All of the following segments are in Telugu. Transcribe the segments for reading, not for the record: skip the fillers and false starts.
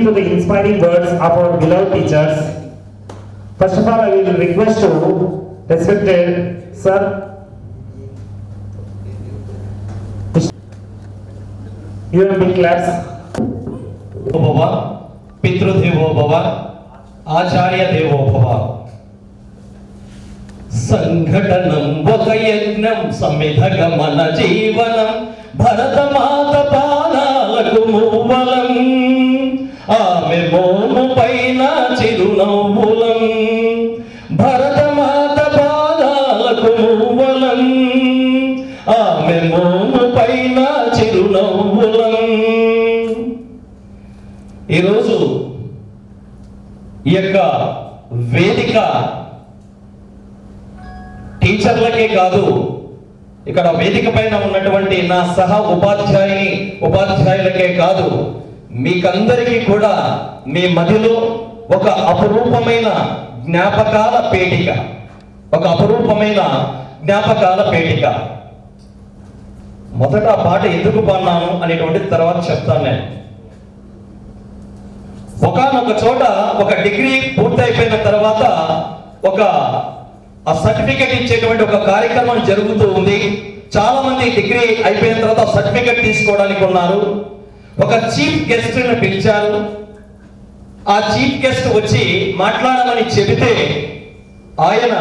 to the inspiring words of our beloved teachers. First of all, I will request to respected Sir. You have big claps. भव पितृदेवो भव आचार्य देवो भव संघटनं ఒక యజ్ఞం సమిధగమన జీవనం భరతమాత పాదాలకు మూవలం ఆమె మోము పైన చిరునవ్వులం భరతమాత పాదాలకు మూవలం ఆమె మోము పైన చిరునవ్వులం. ఈరోజు ఈ యొక్క వేదిక టీచర్లకే కాదు, ఇక్కడ వేదిక పైన ఉన్నటువంటి నా సహ ఉపాధ్యాయులకే కాదు, మీకందరికీ కూడా మీ మదిలో ఒక అపురూపమైన జ్ఞాపకాల పేటిక. మొదట ఆ పాట ఎందుకు పాడినాను అనేటువంటిది తర్వాత చెప్తాను. నేను ఒకానొక చోట ఒక డిగ్రీ పూర్తయిపోయిన తర్వాత ఒక ఆ సర్టిఫికెట్ ఇచ్చేటువంటి ఒక కార్యక్రమం జరుగుతూ ఉంది. చాలా మంది డిగ్రీ అయిపోయిన తర్వాత సర్టిఫికెట్ తీసుకోవడానికి ఉన్నారు. ఒక చీఫ్ గెస్ట్ ని పిలిచారు. ఆ చీఫ్ గెస్ట్ వచ్చి మాట్లాడమని చెబితే ఆయన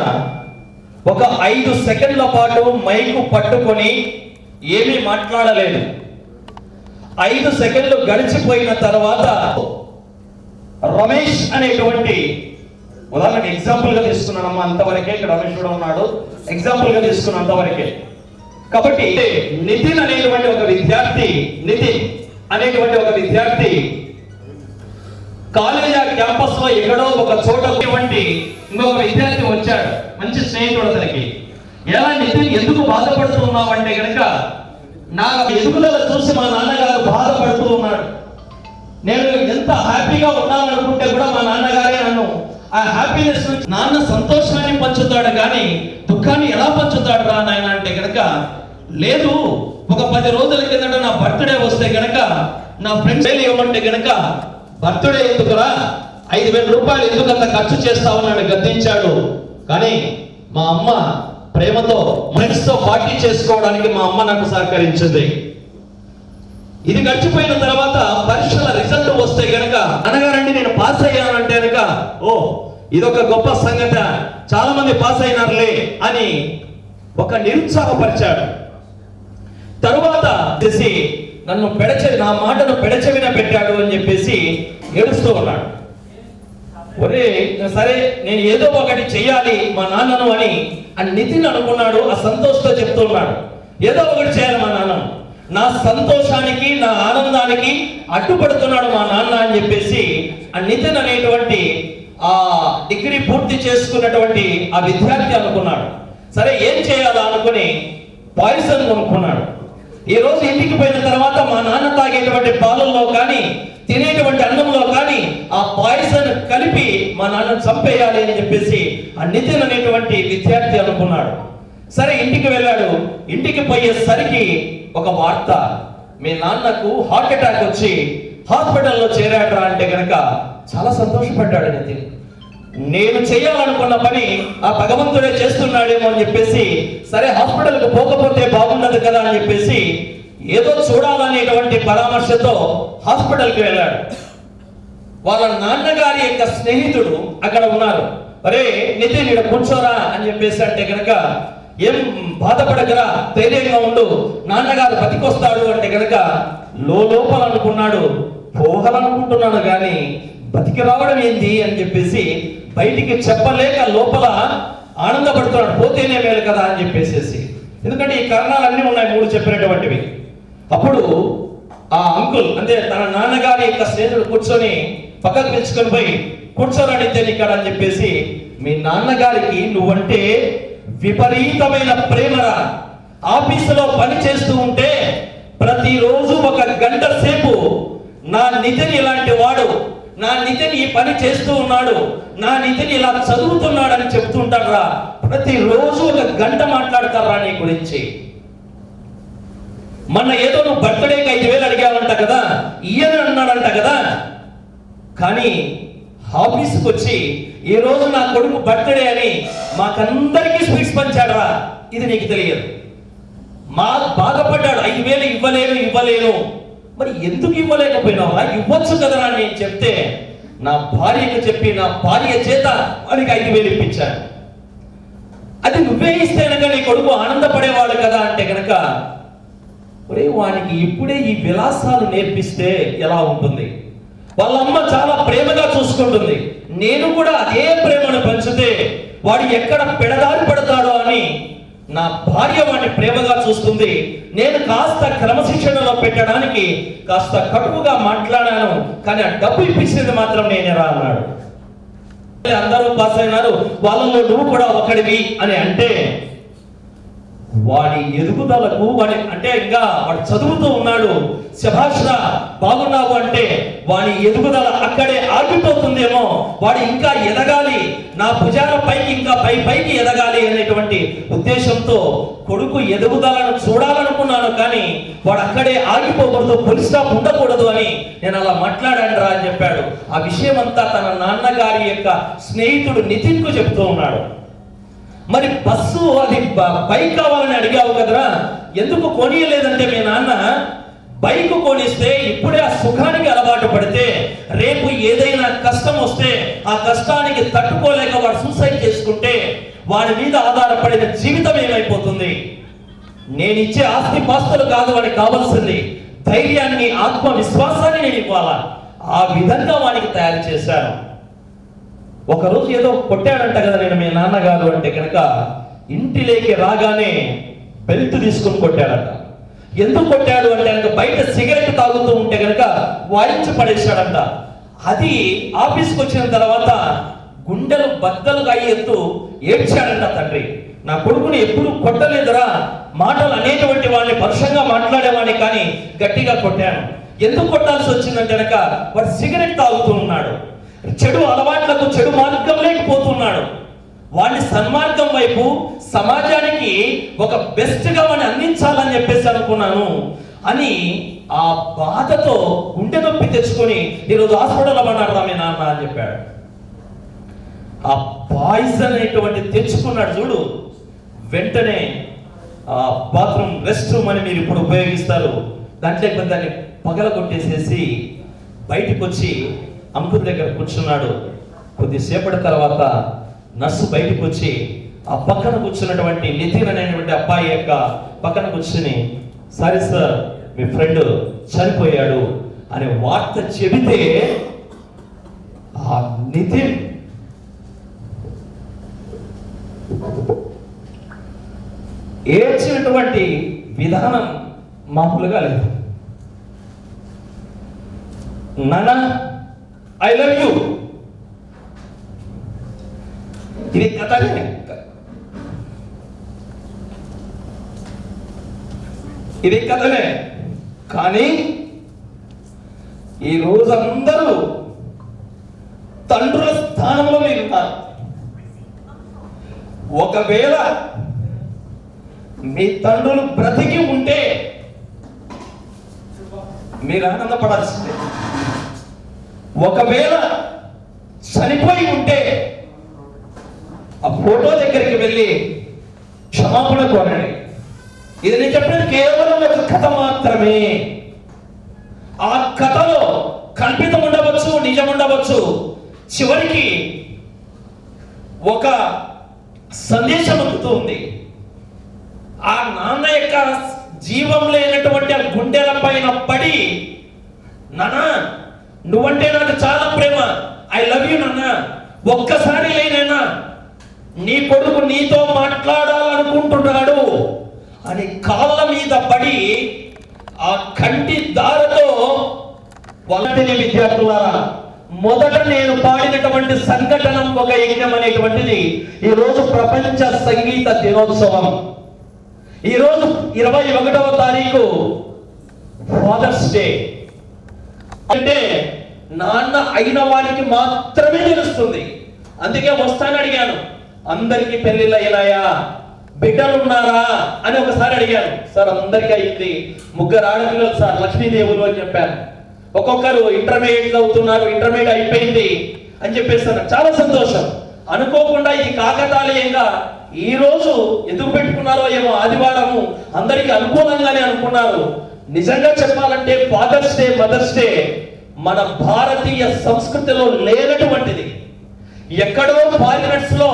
ఒక 5 సెకండ్ల పాటు మైకు పట్టుకొని ఏమీ మాట్లాడలేదు. 5 సెకండ్లు గడిచిపోయిన తర్వాత రమేష్ అనేటువంటి, ఉదాహరణకి ఎగ్జాంపుల్ గా తీసుకున్నానమ్మా, అంతవరకే. ఇక్కడ రమేష్ కూడా ఉన్నాడు, ఎగ్జాంపుల్ గా తీసుకున్న అంతవరకే. కాబట్టి నితిన్ అనేటువంటి ఒక విద్యార్థి కాలేజ్ క్యాంపస్ లో ఎక్కడో ఒక చోట ఇంకొక విద్యార్థి వచ్చాడు, మంచి స్నేహితుడు అతనికి. ఎలా నితిన్ ఎందుకు బాధపడుతూ ఉన్నావంటే కనుక, నా ఎదుగుదల చూసి మా నాన్నగారు బాధపడుతూ ఉన్నాడు. నేను ఎంత హ్యాపీగా ఉన్నాననుకుంటే కూడా మా నాన్నగారే నన్ను ఆ హ్యాపీనెస్ నుంచి, నాన్న సంతోషాన్ని పంచుతాడు కానీ దుఃఖాన్ని ఎలా పంచుతాడు రా నాయన అంటే కనుక, లేదు ఒక 10 రోజుల కిందట నా బర్త్డే వస్తే కనుక నా ఫ్రెండ్స్ ఇవ్వమంటే కనుక, బర్త్డే ఎందుకురా, 5,000 రూపాయలు ఎందుకు అంత ఖర్చు చేస్తావన్నాడు, గద్దించాడు. కానీ మా అమ్మ ప్రేమతో ఫ్రెండ్స్ తో పార్టీ చేసుకోవడానికి మా అమ్మ నాకు సహకరించింది. ఇది గడిచిపోయిన తర్వాత పరీక్షల రిజల్ట్ వస్తే గనక, అనగారండి నేను పాస్ అయ్యానంటే గనక, ఓ ఇదొక గొప్ప సంగతి, చాలా మంది పాస్ అయినారులే అని ఒక నిరుత్సాహపరిచాడు. తరువాత చేసి నా మాటను పెడచెవిన పెట్టాడు అని చెప్పేసి ఏడుస్తూ ఉన్నాడు. ఒరే సరే నేను ఏదో ఒకటి చెయ్యాలి మా నాన్నను అని నితిన్ అనుకున్నాడు. ఆ సంతోష్తో చెప్తూ ఉన్నాడు, ఏదో ఒకటి చేయాలి మా నాన్న, నా సంతోషానికి నా ఆనందానికి అడ్డుపడుతున్నాడు మా నాన్న అని చెప్పేసి ఆ నితిన్ అనేటువంటి ఆ డిగ్రీ పూర్తి చేసుకున్నటువంటి ఆ విద్యార్థి అనుకున్నాడు. సరే ఏం చేయాలా అనుకుని పాయిజన్ కొనుక్కున్నాడు. ఈ రోజు ఇంటికి పోయిన తర్వాత మా నాన్న తాగేటువంటి పాలల్లో కానీ తినేటువంటి అన్నంలో కానీ ఆ పాయిజన్ కలిపి మా నాన్నను చంపేయాలి అని చెప్పేసి ఆ నితిన్ అనేటువంటి విద్యార్థి అనుకున్నాడు. సరే ఇంటికి వెళ్ళాడు. ఇంటికి పోయేసరికి ఒక వార్త, మీ నాన్నకు హార్ట్ అటాక్ వచ్చి హాస్పిటల్లో చేరాడు అంటే కనుక చాలా సంతోషపడ్డాడు నితిన్. నేను చేయాలనుకున్న పని ఆ భగవంతుడే చేస్తున్నాడేమో అని చెప్పేసి, సరే హాస్పిటల్కి పోకపోతే బాగుండదు కదా అని చెప్పేసి ఏదో చూడాలనేటువంటి పరామర్శతో హాస్పిటల్కి వెళ్ళాడు. వాళ్ళ నాన్నగారి యొక్క స్నేహితుడు అక్కడ ఉన్నారు. అరే నితిన్ ఇక్కడ కూర్చోరా అని చెప్పేసి అంటే కనుక, ఏం బాధపడగరా, ధైర్యంగా ఉండు, నాన్నగారు బతికొస్తాడు అంటే కనుక లోపల అనుకున్నాడు, పోవాలనుకుంటున్నాను కానీ బతికి రావడం ఏంది అని చెప్పేసి బయటికి చెప్పలేక లోపల ఆనందపడుతున్నాడు, పోతేనే మేలు కదా అని చెప్పేసి. ఎందుకంటే ఈ కారణాలన్నీ ఉన్నాయి 3 చెప్పినటువంటివి. అప్పుడు ఆ అంకుల్ అంటే తన నాన్నగారి యొక్క స్నేహితుడు కూర్చొని పక్కకు పిలుచుకొని పోయి, కూర్చోరాడితే ఇక్కడ అని చెప్పేసి, మీ నాన్నగారికి నువ్వంటే విపరీతమైన ప్రేమరా, ఆఫీసులో పని చేస్తూ ఉంటే ప్రతిరోజు 1 గంట సేపు నా నితిన్ ఇలాంటి వాడు, నా నితిన్ ఈ పని చేస్తూ ఉన్నాడు, నా నితిన్ ఇలా చదువుతున్నాడని చెప్తుంటారా, ప్రతిరోజు 1 గంట మాట్లాడతారా నీ గురించి. మొన్న ఏదో నువ్వు బర్త్డేకి 5,000 అడిగావంట కదా, ఇయ్యని అన్నాడంట కదా, కానీ ఆఫీస్కి వచ్చి ఈ రోజు నా కొడుకు బర్త్డే అని మాకందరికీ స్వీట్స్ పంచాడరా, ఇది నీకు తెలియదు. బాధపడ్డాడు, 5,000 ఇవ్వలేను. మరి ఎందుకు ఇవ్వలేకపోయినావా, ఇవ్వచ్చు కదరా అని నేను చెప్తే నా భార్యకు చెప్పి నా భార్య చేత వాడికి 5,000 ఇప్పించాను. అది నువ్వే ఇస్తే కనుక నీ కొడుకు ఆనందపడేవాడు కదా అంటే కనుక, ఒరే వానికి ఇప్పుడే ఈ విలాసాలు నేర్పిస్తే ఎలా ఉంటుంది? వాళ్ళ అమ్మ చాలా ప్రేమగా చూసుకుంటుంది, నేను కూడా అదే ప్రేమను పంచితే వాడు ఎక్కడ పెడదారి పడతాడో అని నా భార్య వాడిని ప్రేమగా చూస్తుంది. నేను కాస్త క్రమశిక్షణలో పెట్టడానికి కాస్త కటువుగా మాట్లాడాను, కానీ ఆ డబ్బు ఇప్పించేది మాత్రం నేనేరా అన్నాడు. అందరూ పాస్ అయినారు, వాళ్ళలో నువ్వు కూడా ఒకడివి అని అంటే వాడి ఎదుగుదలకు అంటే ఇంకా వాడు చదువుతూ ఉన్నాడు, శభాష్రా బాగున్నావు అంటే వాడి ఎదుగుదల అక్కడే ఆగిపోతుందేమో. వాడు ఇంకా ఎదగాలి, నా భుజాల పైకి ఇంకా పైకి ఎదగాలి అనేటువంటి ఉద్దేశంతో కొడుకు ఎదుగుదలను చూడాలనుకున్నాను, కానీ వాడు అక్కడే ఆగిపోకూడదు, ఫుల్ స్టాప్ ఉండకూడదు అని నేను అలా మాట్లాడాను రా అని చెప్పాడు. ఆ విషయం అంతా తన నాన్నగారి యొక్క స్నేహితుడు నితిన్కు చెప్తూ ఉన్నాడు. మరి బస్సు అది బైక్ కావాలని అడిగావు కదరా, ఎందుకు కొనియలేదంటే మీ నాన్న బైక్ కొనిస్తే ఇప్పుడే ఆ సుఖానికి అలవాటు పడితే రేపు ఏదైనా కష్టం వస్తే ఆ కష్టానికి తట్టుకోలేక వాడు సూసైడ్ చేసుకుంటే వాడి మీద ఆధారపడిన జీవితం ఏమైపోతుంది? నేను ఇచ్చే ఆస్తి పాస్తులు కాదు వాడికి కావాల్సింది, ధైర్యాన్ని ఆత్మవిశ్వాసాన్ని నేను ఇవ్వాలా. ఆ విధంగా వాడికి తయారు చేశాను. ఒకరోజు ఏదో కొట్టాడంట కదా నేను మీ నాన్నగారు అంటే కనుక, ఇంటిలోకి రాగానే బెల్ట్ తీసుకుని కొట్టాడంట. ఎందుకు కొట్టాడు అంటే కనుక బయట సిగరెట్ తాగుతూ ఉంటే కనుక వాయించి పడేశాడంట. అది ఆఫీస్కి వచ్చిన తర్వాత గుండెలు బద్దలుగా అయ్యేత్తు ఏడ్చాడంట తండ్రి. నా కొడుకుని ఎప్పుడు కొట్టలేదురా, మాటలు అనేటువంటి వాడిని పరుషంగా మాట్లాడేవాడిని కానీ గట్టిగా కొట్టాను. ఎందుకు కొట్టాల్సి వచ్చిందంటే కనుక వాడు సిగరెట్ తాగుతూ ఉన్నాడు, చెడు అలవాట్లకు చెడు మార్గంలోకి పోతున్నాడు. వాడిని సన్మార్గం వైపు సమాజానికి ఒక బెస్ట్ గా వాడిని అందించాలని చెప్పేసి అనుకున్నాను అని ఆ బాధతో గుండె నొప్పి తెచ్చుకొని ఈరోజు హాస్పిటల్ అన్నాడు మీ నాన్న అని చెప్పాడు. ఆ పాయిజన్ అనేటువంటి తెచ్చుకున్నాడు చూడు, వెంటనే ఆ బాత్రూమ్ రెస్ట్ రూమ్ అని మీరు ఇప్పుడు ఉపయోగిస్తారు, దాంట్లో దాన్ని పగల కొట్టేసేసి బయటకు వచ్చి అంకుల్ దగ్గర కూర్చున్నాడు. కొద్దిసేపటి తర్వాత నర్సు బయటకు వచ్చి ఆ పక్కన కూర్చున్నటువంటి నితిన్ అనేటువంటి అబ్బాయి యొక్క పక్కన కూర్చుని, సారీ సార్ మీ ఫ్రెండ్ చనిపోయాడు అనే వార్త చెబితే ఆ నితిన్ ఏడ్చినటువంటి విధానం మామూలుగా లేదు. నాన్న ఐ లవ్ యూ, ఇది కథనే, ఇది కథనే. కానీ ఈ రోజు అందరూ తండ్రుల స్థానంలో మీరు ఉన్నారు. ఒకవేళ మీ తండ్రులు బ్రతికి ఉంటే మీరు ఆనందపడాల్సిందే, ఒకవేళ చనిపోయి ఉంటే ఆ ఫోటో దగ్గరికి వెళ్ళి క్షమాపణ కోరండి. ఇది నేను చెప్పినది కేవలం ఒక కథ మాత్రమే. ఆ కథలో కల్పితం ఉండవచ్చు, నిజం ఉండవచ్చు, చివరికి ఒక సందేశం అందుతూ ఉంది. ఆ నాన్న యొక్క జీవం లేనటువంటి ఆ గుండెల పైన పడి, నాన్న నువ్వంటే నాకు చాలా ప్రేమ, ఐ లవ్ యూ నాన్న, ఒక్కసారి లేనైనా నీ కొడుకు నీతో మాట్లాడాలనుకుంటున్నాడు అని కాళ్ళ మీద పడి ఆ కంటి దారతో వాళ్ళని విద్యార్థులారా, మొదట నేను పాడినటువంటి సంఘటన ఒక యజ్ఞం అనేటువంటిది ఈరోజు ప్రపంచ సంగీత దినోత్సవం. ఈరోజు 21వ తారీఖు ఫాదర్స్ డే. అంటే నాన్న అయిన వారికి మాత్రమే తెలుస్తుంది. అందుకే వస్తాను అడిగాను, అందరికీ పెళ్లిళ్ళు అయినాయా, బిడ్డలు ఉన్నారా అని ఒకసారి అడిగాను. సార్ అందరికీ అయింది, 3 ఆడపిల్లలు సార్, లక్ష్మీదేవులు అని చెప్పాను. ఒక్కొక్కరు ఇంటర్మీడియట్ చదువుతున్నారు, ఇంటర్మీడియట్ అయిపోయింది అని చెప్పేస్తున్నారు. చాలా సంతోషం. అనుకోకుండా ఇది కాకతాళీయంగా ఈ రోజు ఎందుకు పెట్టుకున్నారో ఏమో, ఆదివారము అందరికి అనుకూలంగానే అనుకున్నారు. నిజంగా చెప్పాలంటే ఫాదర్స్ డే, మదర్స్ డే మన భారతీయ సంస్కృతిలో లేనటువంటిది. ఎక్కడో ఫారినర్స్ లో